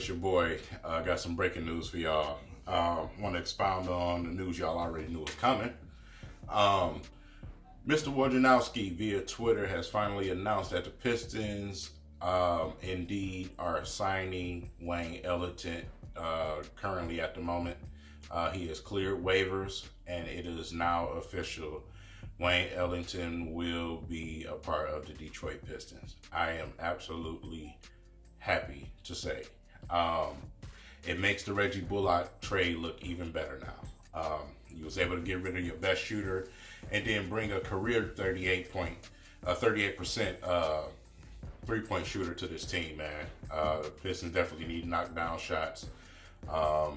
it's your boy. Got some breaking news for y'all. Want to expound on the news y'all already knew was coming. Mr. Wojnarowski via Twitter has finally announced that the Pistons indeed are signing Wayne Ellington currently at the moment. He has cleared waivers and it is now official. Wayne Ellington will be a part of the Detroit Pistons. I am absolutely happy to say. It makes the Reggie Bullock trade look even better now. You was able to get rid of your best shooter and then bring a career 38% three-point shooter to this team, man. The Pistons definitely need knockdown shots. I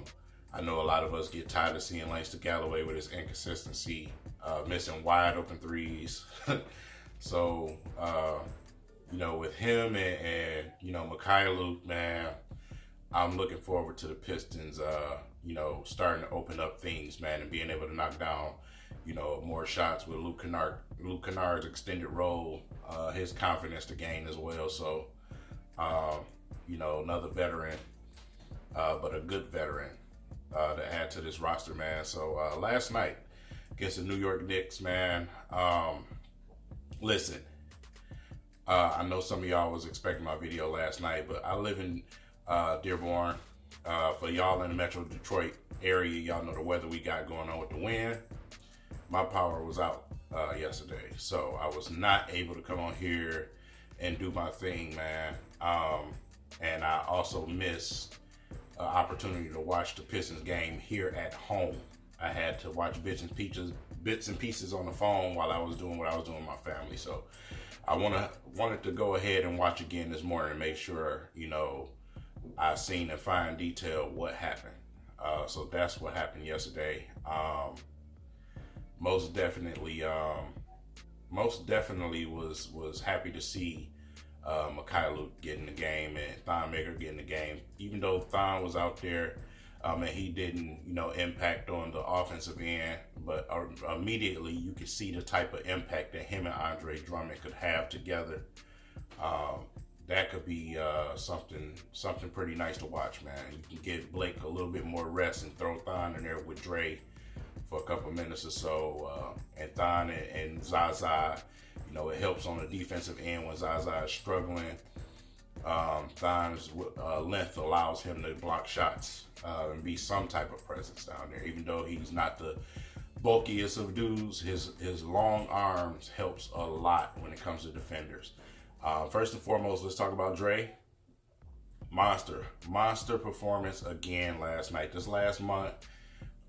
know a lot of us get tired of seeing Langston Galloway with his inconsistency, missing wide open threes. So, with him and Mikhailuk, man, I'm looking forward to the Pistons, starting to open up things, man, and being able to knock down, more shots with Luke Kennard's extended role, his confidence to gain as well. So, another veteran, but a good veteran to add to this roster, man. So last night against the New York Knicks, man, listen, I know some of y'all was expecting my video last night, but I live in Dearborn. For y'all in the Metro Detroit area, y'all know the weather we got going on with the wind. My power was out yesterday, so I was not able to come on here and do my thing, man. And I also missed an opportunity to watch the Pistons game here at home. I had to watch bits and pieces on the phone while I was doing what I was doing with my family. So I wanted to go ahead and watch again this morning and make sure, I seen in fine detail what happened. So that's what happened yesterday. Most definitely was happy to see Mikhailuk getting the game and Thon Maker getting the game. Even though Thon was out there and he didn't, impact on the offensive end, but immediately you could see the type of impact that him and Andre Drummond could have together. That could be something pretty nice to watch, man. You can give Blake a little bit more rest and throw Thon in there with Dre for a couple minutes or so, and Thon and Zaza. It helps on the defensive end when Zaza is struggling. Thon's length allows him to block shots and be some type of presence down there. Even though he's not the bulkiest of dudes, his long arms helps a lot when it comes to defenders. First and foremost, let's talk about Dre. Monster performance again last night. This last month,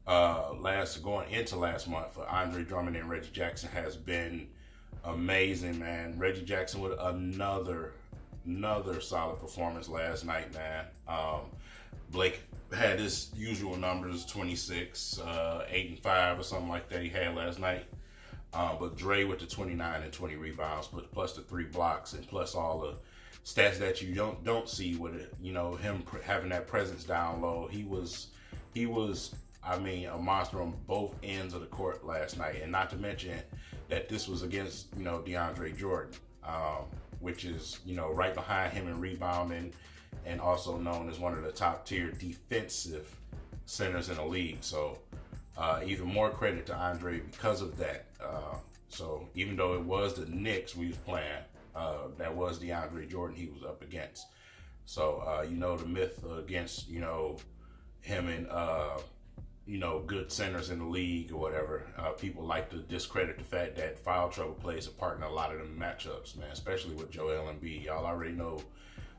going into last month for Andre Drummond and Reggie Jackson has been amazing, man. Reggie Jackson with another solid performance last night, man. Blake had his usual numbers, 26, 8 and 5 or something like that he had last night. But Dre with the 29 and 20 rebounds, but plus the 3 blocks and plus all the stats that you don't see with it. Him having that presence down low. He was a monster on both ends of the court last night. And not to mention that this was against, DeAndre Jordan, which is, right behind him in rebounding and also known as one of the top tier defensive centers in the league. So even more credit to Andre because of that. So even though it was the Knicks we was playing, that was DeAndre Jordan he was up against. So, the myth against, him and, good centers in the league or whatever, people like to discredit the fact that foul trouble plays a part in a lot of them matchups, man, especially with Joel Embiid. Y'all already know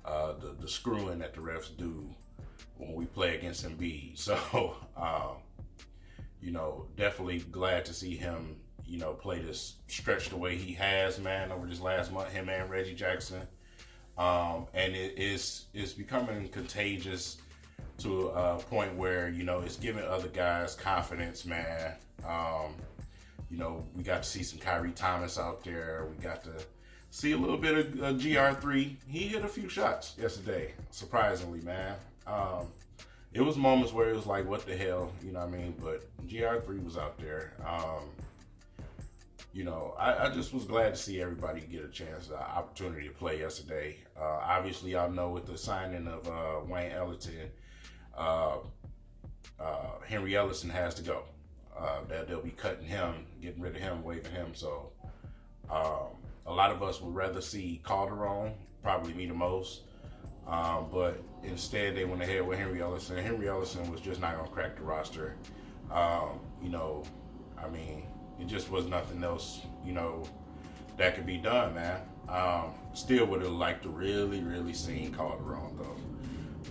the screwing that the refs do when we play against Embiid. So, definitely glad to see him, play this stretch the way he has, man, over this last month, him and Reggie Jackson. And it's becoming contagious to a point where, it's giving other guys confidence, man. We got to see some Kyrie Thomas out there. We got to see a little bit of GR3. He hit a few shots yesterday, surprisingly, man. It was moments where it was like, what the hell, But GR3 was out there. I just was glad to see everybody get a chance, opportunity to play yesterday. Obviously, y'all know with the signing of Wayne Ellington, uh, Henry Ellison has to go. They'll be cutting him, getting rid of him, waiving him. So a lot of us would rather see Calderon, probably me the most. But instead, they went ahead with Henry Ellison. Henry Ellison was just not going to crack the roster. It just was nothing else, that could be done, man. Still would have liked to really, really seen Calderon, though.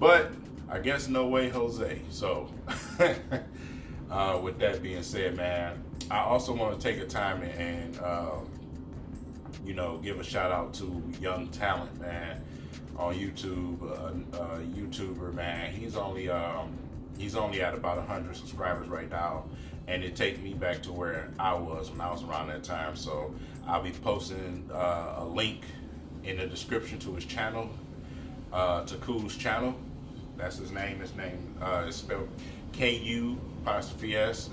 But I guess no way, Jose. So, with that being said, man, I also want to take a time and give a shout out to Young Talent, man, on YouTube. YouTuber, man. He's only at about 100 subscribers right now, and it takes me back to where I was when I was around that time. So I'll be posting a link in the description to his channel, Taku's channel. That's his name. His name is spelled Ku''S.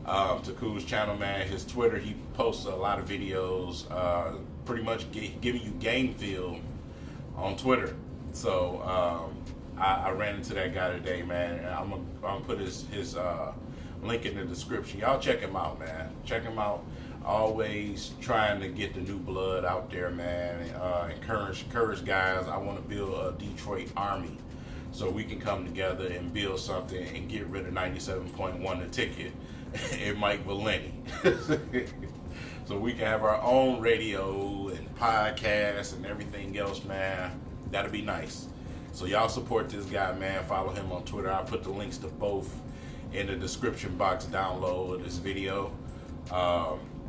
Taku's channel, man. His Twitter, he posts a lot of videos, pretty much giving you game feel on Twitter. So I ran into that guy today, man. And I'm gonna put his link in the description. Y'all check him out, man. Check him out. Always trying to get the new blood out there, man. Encourage guys. I want to build a Detroit Army, so we can come together and build something and get rid of 97.1 the ticket and Mike Valenti. So we can have our own radio and podcasts and everything else, man. That'll be nice. So y'all support this guy, man. Follow him on Twitter. I'll put the links to both in the description box down low of this video.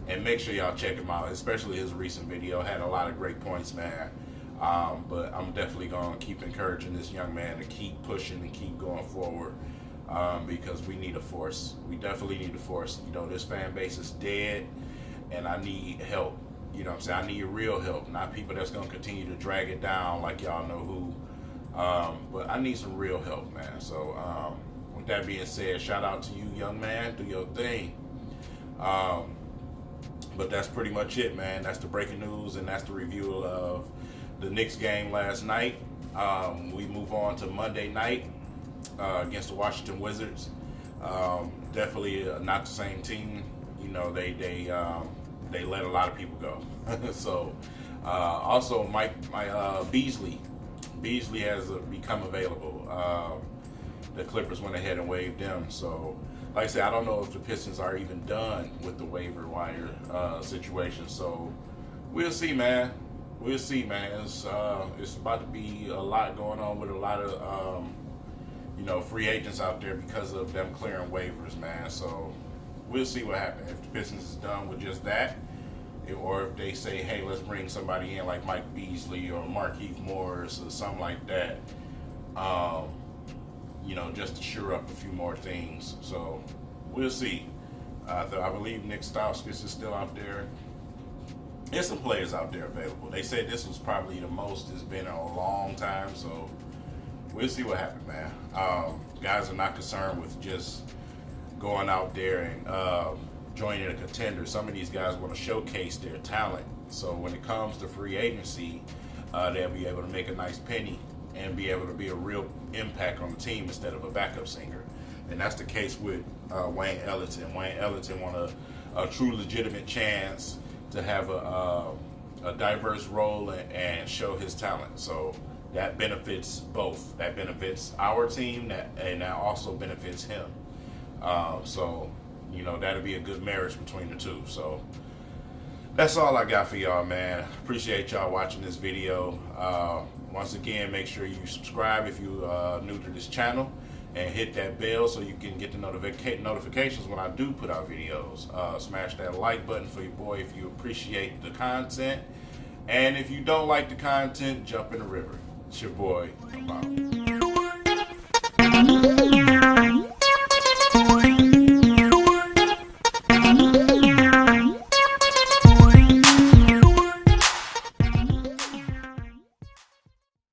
And make sure y'all check him out, especially his recent video. Had a lot of great points, man. But I'm definitely going to keep encouraging this young man to keep pushing and keep going forward, because we need a force. We definitely need a force. This fan base is dead, and I need help. You know what I'm saying? I need real help, not people that's going to continue to drag it down like y'all know who. But I need some real help, man. So with that being said, shout out to you, young man. Do your thing. But that's pretty much it, man. That's the breaking news, and that's the review of the Knicks game last night. We move on to Monday night against the Washington Wizards. Definitely not the same team. They let a lot of people go. So also my Beasley has become available. The Clippers went ahead and waived him. So like I said, I don't know if the Pistons are even done with the waiver wire situation. So we'll see, man. We'll see, man. It's about to be a lot going on with a lot of free agents out there because of them clearing waivers, man. So we'll see what happens. If the Pistons is done with just that, or if they say, hey, let's bring somebody in like Mike Beasley or Markieff Morris or something like that, just to shore up a few more things. So we'll see. I believe Nick Stauskas is still out there. There's some players out there available. They said this was probably the most it's been in a long time, so we'll see what happens, man. Guys are not concerned with just going out there and joining a contender. Some of these guys want to showcase their talent. So when it comes to free agency, they'll be able to make a nice penny and be able to be a real impact on the team instead of a backup singer. And that's the case with Wayne Ellington. Wayne Ellington want a true legitimate chance to have a diverse role and show his talent. So that benefits both. That benefits our team, and that also benefits him. So that'll be a good marriage between the two. So that's all I got for y'all, man. Appreciate y'all watching this video. Once again, make sure you subscribe if you're new to this channel, and hit that bell so you can get the notifications when I do put out videos. Smash that like button for your boy if you appreciate the content. And if you don't like the content, jump in the river. It's your boy. I'm out.